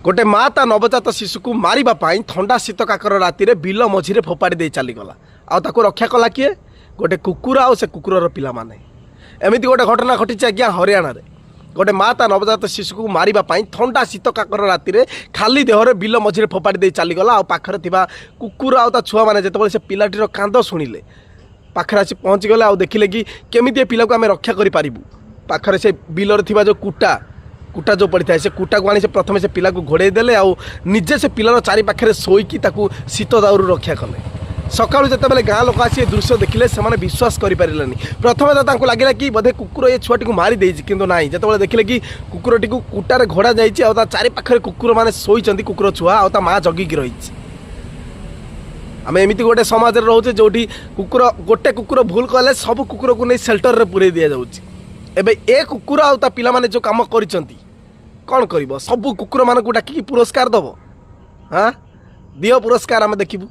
गोटे माँ ता नवजात शिशु को मारिबा पाई थंडा शीत काकर राति रे बिल मझिरे फोपाड़ी दे चलीगला आउ रक्षा कला किए गोटे कुकुर आउ से कुकुर पिला माने एमती गोटे घटना घटी आज्ञा हरियाणा रे गोटे माँ ता नवजात शिशु को मारिबा पाई थंडा शीत काकर राति रे खाली देहरे बिल मझिरे फोपाड़ी दे चलीगला आउ पाखरे थिबा कुकुर आउ ता छुआ माने जेतेबेले से पिलाटीर कांद शुणिले पाखरे आसी पहुँची गले आउ देखिले कि केमिति पिला को आमे रक्षा करि पारिबु पाखरे से बिलर थिबा जो कुटा कुटा जो पड़ी था से कुटा को आनी से प्रथम से पिला को घोड़े देले आउ निजे से पिलार चारि पाखे शोईकी ताकू शीत दाउरू रक्षा कले सकाळु जेतेबेले गाँ लोक आसी दृश्य देखिले से माने विश्वास करि पारिलेनी प्रथम तो तांको लागिला कि बोधे कुकुर ये छुआटी को मारी देछि किंतु नाही जेतेबेले देखिले कि कुकुरटी को कुटारे घोड़ा जाइछि आ ता चारि पाखे कुकुर माने शोईचंती कुकुर छुआ आ ता माँ जगिकी रहिछि आम एमती गोटे समाज रे रहउछे जोठी कुकुर गोटे कुकुर भूल कले सब कुकुर को नहीं सेल्टर रे पुरे दिया जाउछि एबे ए कुकुर आउ ता पिला माने जो काम करिसंती कौन करिवो सब कुकुर मान को डाकी पुरस्कार दबो हाँ दियो पुरस्कार आम देखिबू।